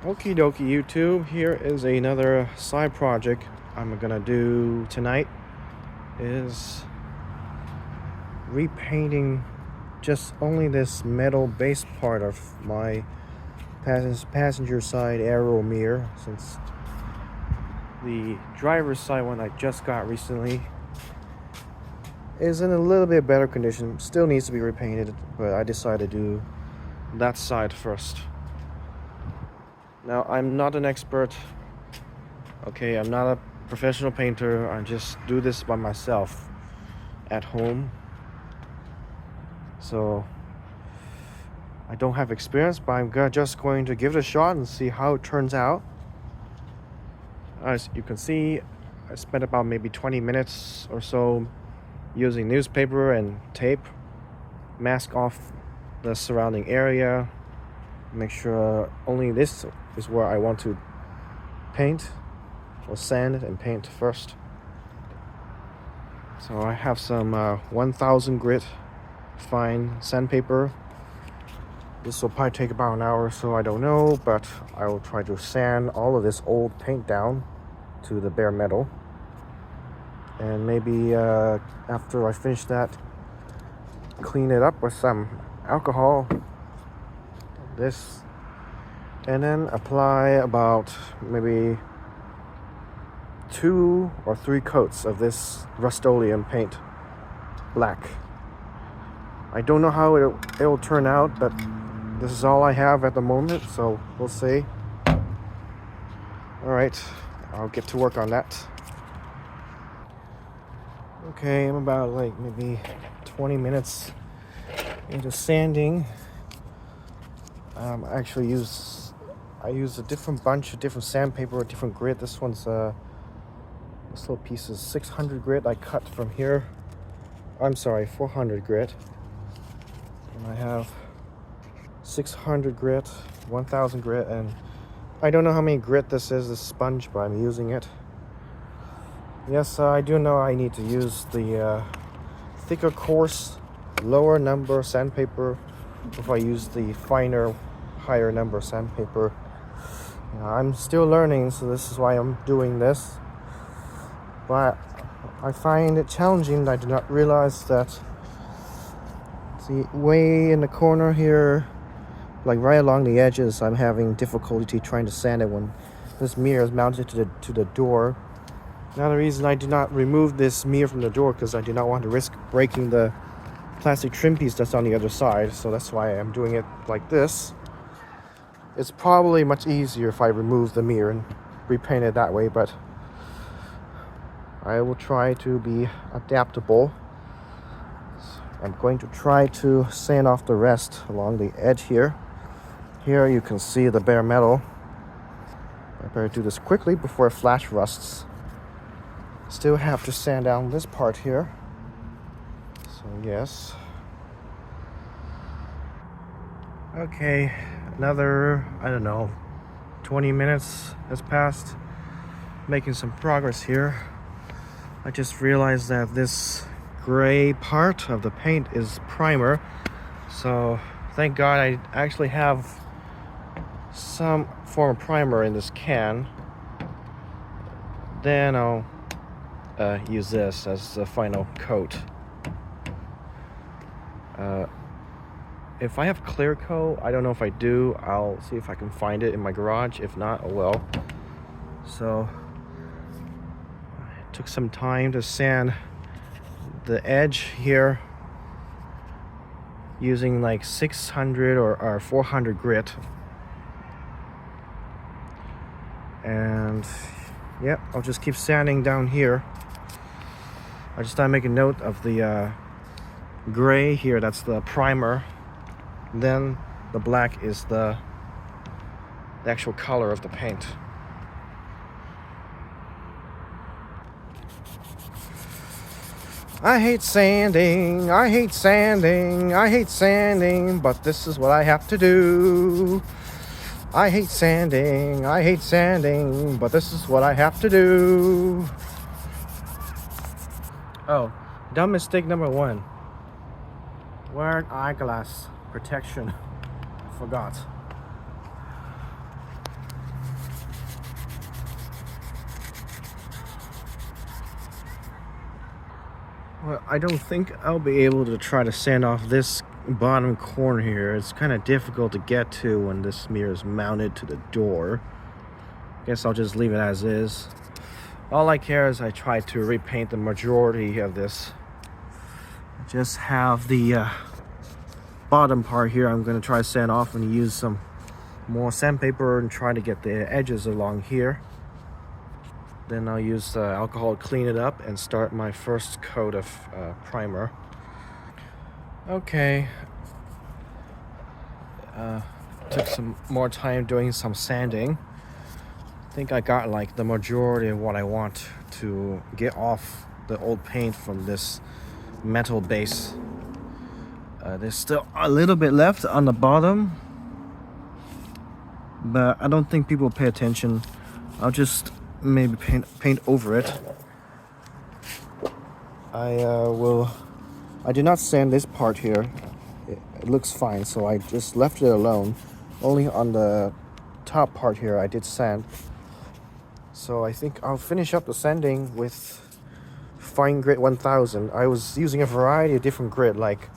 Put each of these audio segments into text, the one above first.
Okie dokie YouTube, here is another side project I'm gonna do tonight is repainting just only this metal base part of my passenger side aero mirror, since the driver's side one I just got recently is in a little bit better condition. Still needs to be repainted, but I decided to do that side first. Now, I'm not an expert, okay? I'm not a professional painter. I just do this by myself at home. So, I don't have experience, but I'm just going to give it a shot and see how it turns out. As you can see, I spent about maybe 20 minutes or so using newspaper and tape, mask off the surrounding area, make sure only this is where I want to paint or sand and paint first. So I have some 1000 grit fine sandpaper. This will probably take about an hour or so, I don't know, but I will try to sand all of this old paint down to the bare metal. And maybe after I finish that, clean it up with some alcohol, this, and then apply about maybe 2 or 3 coats of this Rust-Oleum paint, black. I don't know how it'll turn out, but this is all I have at the moment, so we'll see. Alright, I'll get to work on that. Okay, I'm about maybe 20 minutes into sanding. I use a different bunch of different sandpaper, a different grit. This one's this little piece is 600 grit I cut from here. I'm sorry, 400 grit. And I have 600 grit, 1000 grit, and I don't know how many grit this is, this sponge, but I'm using it. Yes, I do know I need to use the thicker, coarse, lower number sandpaper if I use the finer, higher number sandpaper. I'm still learning, so this is why I'm doing this. But I find it challenging. I did not realize that, see, way in the corner here, like right along the edges, I'm having difficulty trying to sand it when this mirror is mounted to the door. Now, the reason I did not remove this mirror from the door because I did not want to risk breaking the plastic trim piece that's on the other side, so that's why I'm doing it like this. It's probably much easier if I remove the mirror and repaint it that way, but I will try to be adaptable. I'm going to try to sand off the rest along the edge here. Here you can see the bare metal. I better do this quickly before it flash rusts. Still have to sand down this part here. So yes. Okay, another, I don't know, 20 minutes has passed. Making some progress here. I just realized that this gray part of the paint is primer. So thank God I actually have some form of primer in this can. Then I'll use this as the final coat. If I have clear coat, I don't know if I do. I'll see if I can find it in my garage. If not, oh well. So it took some time to sand the edge here using like 600 or 400 grit. And yeah, I'll just keep sanding down here. I just thought I'd make a note of the gray here, that's the primer. Then the black is the actual color of the paint. I hate sanding, I hate sanding, I hate sanding, but this is what I have to do. I hate sanding, but this is what I have to do. Oh, dumb mistake number 1. Wear an eyeglass protection. I forgot. Well, I don't think I'll be able to try to sand off this bottom corner here. It's kind of difficult to get to when this mirror is mounted to the door. Guess I'll just leave it as is. All I care is I try to repaint the majority of this. Just have the bottom part here I'm going to try to sand off and use some more sandpaper and try to get the edges along here. Then I'll use alcohol to clean it up and start my first coat of primer. Okay. Took some more time doing some sanding. I think I got like the majority of what I want to get off the old paint from this metal base. There's still a little bit left on the bottom, but I don't think people pay attention. I'll just maybe paint over it. I did not sand this part here. It looks fine, so I just left it alone. Only on the top part here I did sand. So I think I'll finish up the sanding with fine grit 1000. I was using a variety of different grit, like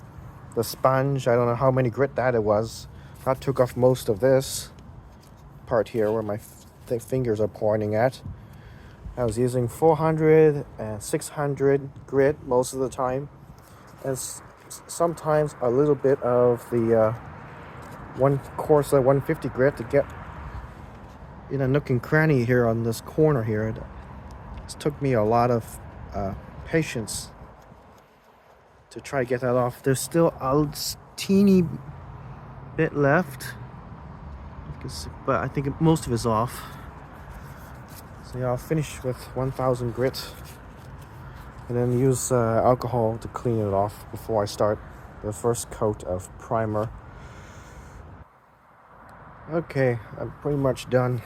the sponge. I don't know how many grit that it was. That took off most of this part here where my fingers are pointing at. I was using 400 and 600 grit most of the time, and sometimes a little bit of the one coarse 150 grit to get in a nook and cranny here on this corner here. It took me a lot of patience to try to get that off. There's still a teeny bit left, but I think most of it's off. So yeah, I'll finish with 1000 grit and then use alcohol to clean it off before I start the first coat of primer. Okay, I'm pretty much done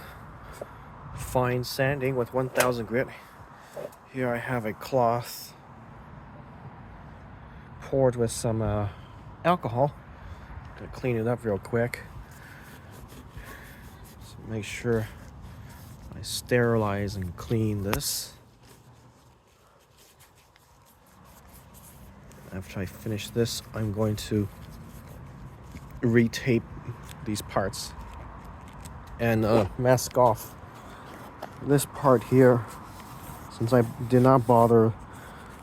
fine sanding with 1000 grit. Here I have a cloth poured with some alcohol. Gonna clean it up real quick. So make sure I sterilize and clean this. After I finish this, I'm going to retape these parts and mask off this part here, since I did not bother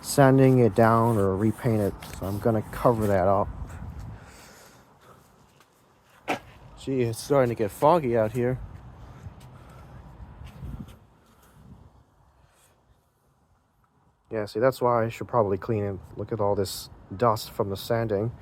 sanding it down or repaint it. So I'm gonna cover that up. Gee, it's starting to get foggy out here. Yeah, see, that's why I should probably clean it. Look at all this dust from the sanding.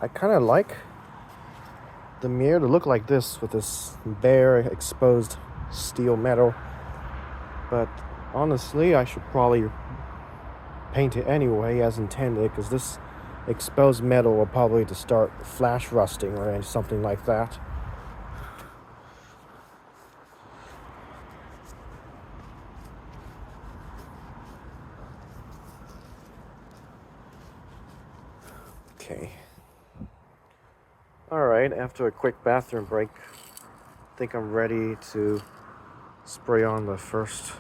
I kind of like the mirror to look like this with this bare exposed steel metal, but honestly I should probably paint it anyway as intended, because this exposed metal will probably to start flash rusting or something like that. Okay. Alright, after a quick bathroom break, I think I'm ready to spray on the first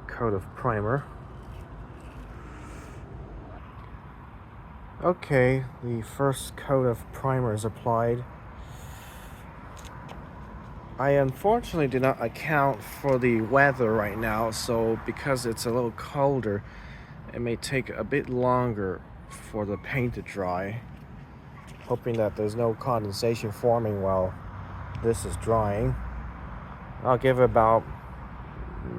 coat of primer. Okay, the first coat of primer is applied. I unfortunately did not account for the weather right now, so because it's a little colder, it may take a bit longer for the paint to dry. Hoping that there's no condensation forming while this is drying. I'll give it about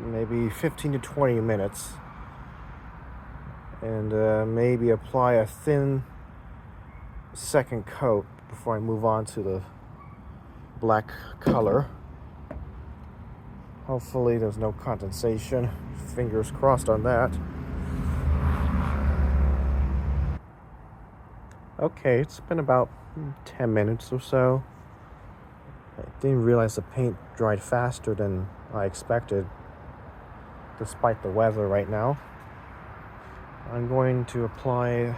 maybe 15 to 20 minutes and maybe apply a thin second coat before I move on to the black color. Hopefully there's no condensation. Fingers crossed on that. Okay, it's been about 10 minutes or so. I didn't realize the paint dried faster than I expected, despite the weather right now. I'm going to apply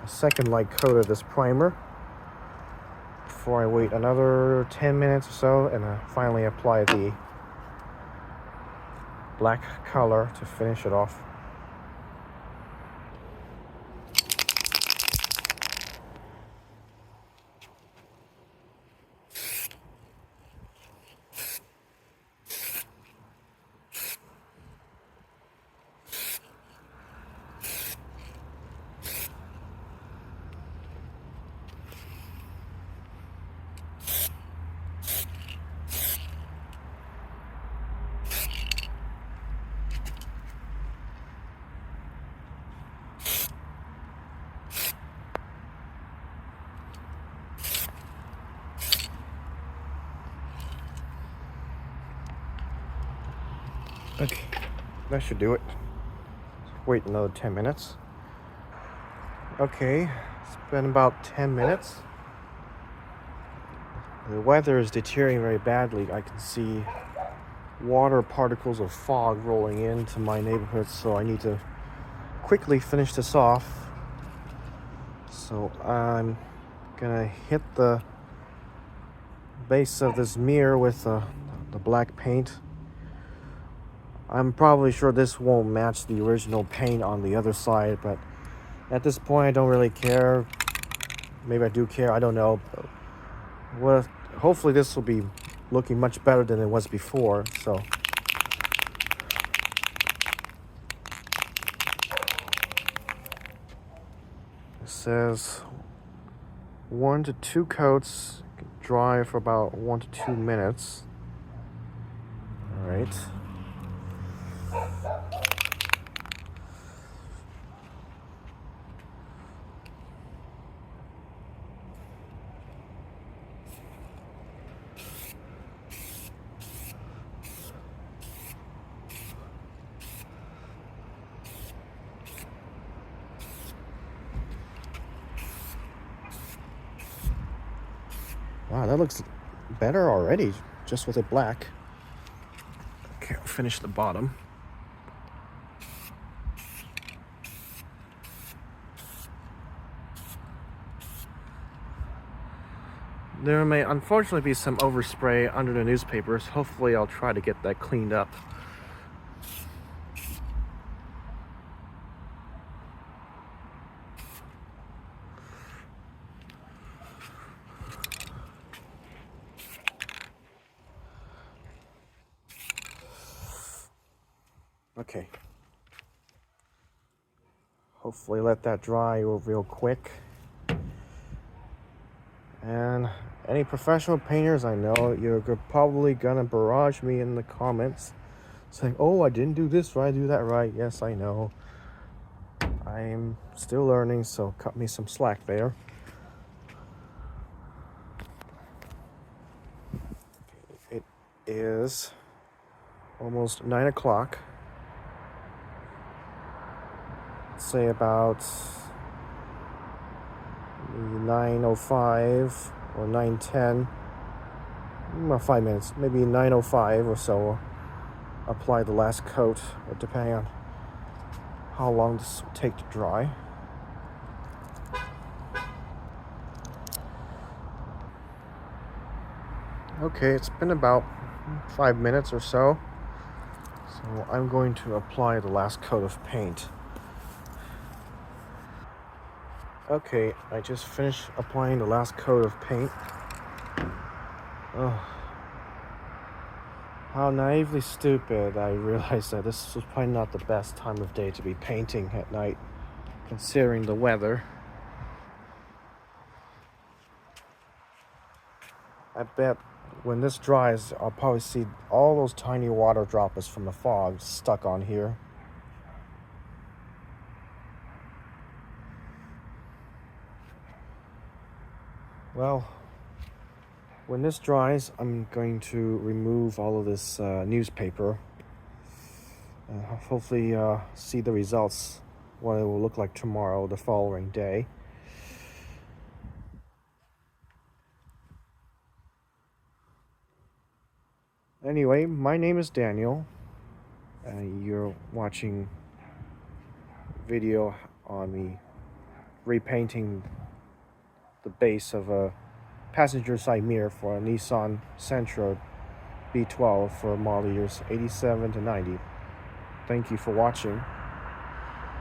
a second light coat of this primer before I wait another 10 minutes or so, and finally apply the black color to finish it off. Okay, that should do it. Wait another 10 minutes. Okay, it's been about 10 minutes. The weather is deteriorating very badly. I can see water particles of fog rolling into my neighborhood, so I need to quickly finish this off. So I'm gonna hit the base of this mirror with the black paint. I'm probably sure this won't match the original paint on the other side, but at this point I don't really care. Maybe I do care, I don't know. Well, hopefully this will be looking much better than it was before. So it says 1 to 2 coats, dry for about 1 to 2 minutes. All right. Wow, that looks better already, just with it black. Okay, I'll finish the bottom. There may unfortunately be some overspray under the newspapers. Hopefully I'll try to get that cleaned up. Okay. Hopefully let that dry real quick. And any professional painters I know, you're probably gonna barrage me in the comments saying, oh, I didn't do this right, do that right. Yes, I know. I'm still learning, so cut me some slack there. It is almost 9 o'clock. Say about 9:05 or 9:10. About 5 minutes, maybe 9:05 or so. Apply the last coat, depending on how long this will take to dry. Okay, it's been about 5 minutes or so. So I'm going to apply the last coat of paint. Okay, I just finished applying the last coat of paint. Oh, how naively stupid. I realized that this was probably not the best time of day to be painting at night, considering the weather. I bet when this dries, I'll probably see all those tiny water droplets from the fog stuck on here. Well, when this dries, I'm going to remove all of this newspaper and hopefully see the results, what it will look like tomorrow, the following day. Anyway, my name is Daniel. You're watching video on me repainting the base of a passenger side mirror for a Nissan Sentra B12 for model years 87 to 90. Thank you for watching.